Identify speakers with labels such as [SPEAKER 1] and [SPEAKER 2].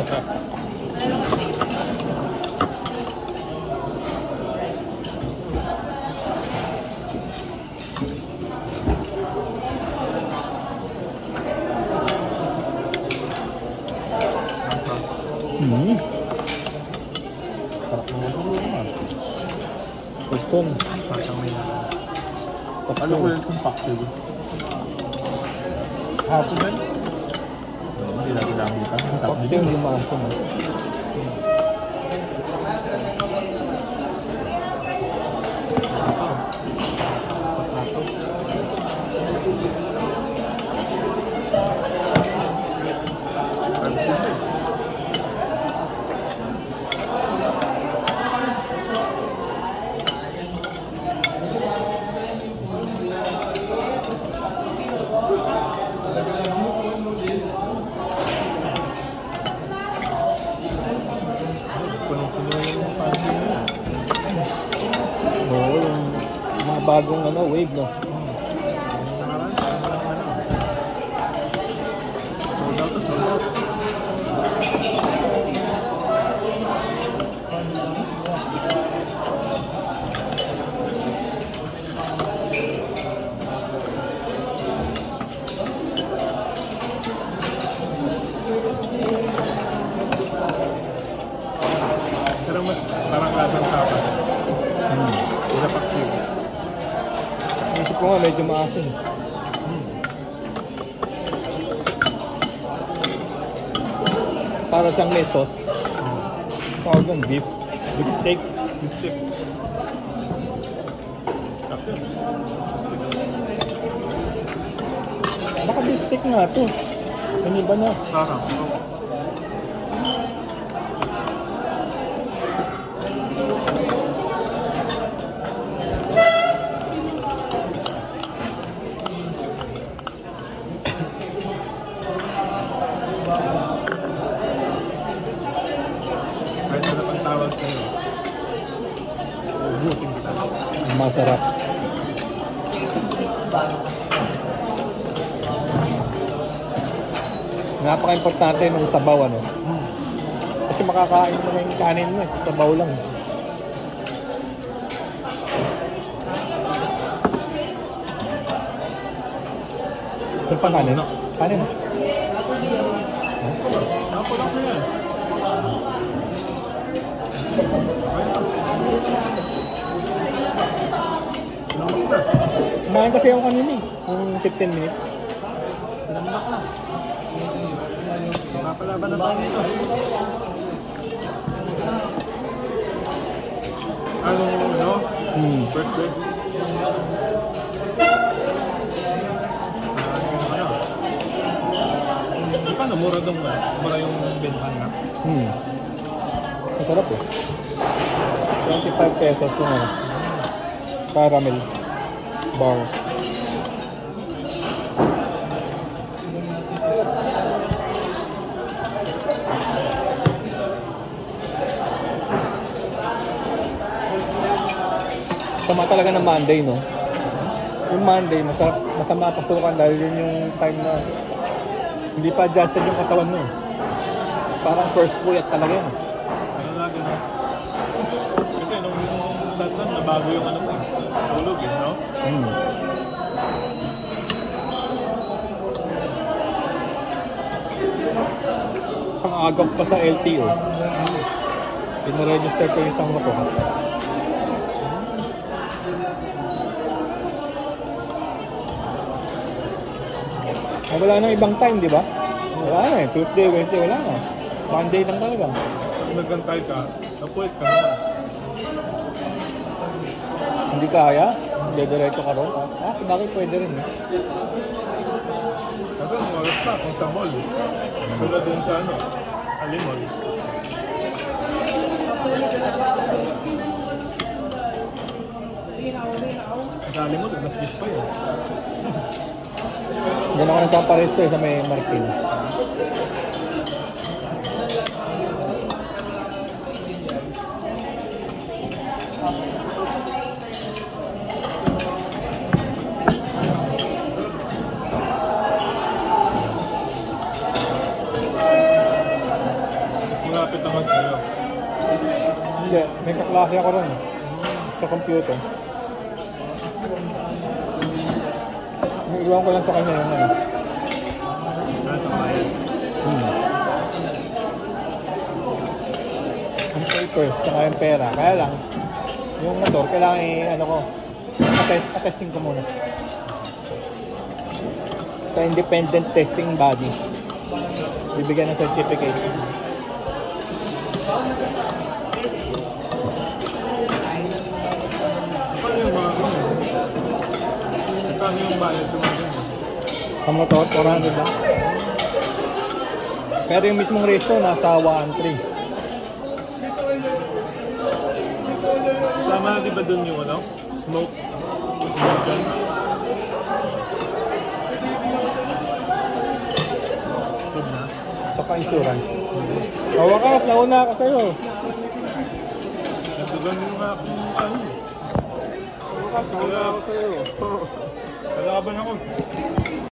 [SPEAKER 1] Sarap naman naman. Pagkong.
[SPEAKER 2] Pasang may
[SPEAKER 1] Ano ko yung compacted?
[SPEAKER 2] hapon ba? Hindi lagi lang kita.
[SPEAKER 1] Pagkong yung mga sumo. Oo, yung mga bagong wave, no?
[SPEAKER 2] Pero mas parang lasang tapa. Isa paksiw.
[SPEAKER 1] Isip ko nga medyo maasin. Para siyang may sauce. Tawag ng beef steak.
[SPEAKER 2] Beef stick. Sakto.
[SPEAKER 1] Baka beef steak nga to. Ano ba na?
[SPEAKER 2] Sarap. Kahit ano pang tawag sa'yo. Ubusin kita.
[SPEAKER 1] Masarap. Napaka-importante ng sabaw, ano? Kasi makakain mo na yung kanin mo, sabaw lang. Ito pa kanin? Kanin?
[SPEAKER 2] Ako lang na yan.
[SPEAKER 1] Kumain kasi ako kanina eh. Yung 15 minutes.
[SPEAKER 2] Nambak na. Mapalaban na tayo nito. Ano? First day? Paano? Mura doon ba? Mura yung bentahan na?
[SPEAKER 1] Masarap eh. 25 pesos yung caramel bar. Sama talaga ng Monday, no? Yung Monday, masama pasukan dahil yun yung time na hindi pa adjusted yung katawan mo. Parang first puyat talaga yun.
[SPEAKER 2] Ano lagi na? Kasi nung tatsan, nabago yung ano mo eh. Tulog eh, no?
[SPEAKER 1] Ang agap pa sa LTO. Pinaregister ko yung isang motor. Wala nang ibang time, di ba? Wala na eh. Tuesday, Wednesday, wala na. Monday lang talaga.
[SPEAKER 2] Pag nagkantay ka, napuwit ka naman.
[SPEAKER 1] Hindi kaya? Diretso ka ron? Bakit pwede rin eh.
[SPEAKER 2] Kasi nung oras pa, kung sa mall. Tulad dun sa Alimol. Sa Alimol, mas gis pa yun.
[SPEAKER 1] Diyan ako nagpaparesto sa may Martin. Hindi, may kaklase ako ron sa computer. Iwan ko lang sa kanya yung ano. Yung papers, saka yung pera. Kaya lang, yung motor, kailangan ano ko, testing ko muna. Sa independent testing body. Bibigyan ng certificate.
[SPEAKER 2] Kano yung bayad tumagal?
[SPEAKER 1] Sa motor, 400 lang. Pero yung mismong resto, nasa 1.3.
[SPEAKER 2] Tama na diba dun yung ano? Smoke? Emission? Good na?
[SPEAKER 1] Saka insurance. Sa wakas, nauna ako sa'yo.
[SPEAKER 2] Nagdagan mo nga akong ano.
[SPEAKER 1] Sa wakas, nauna ako sa'yo.
[SPEAKER 2] Kalaban ako.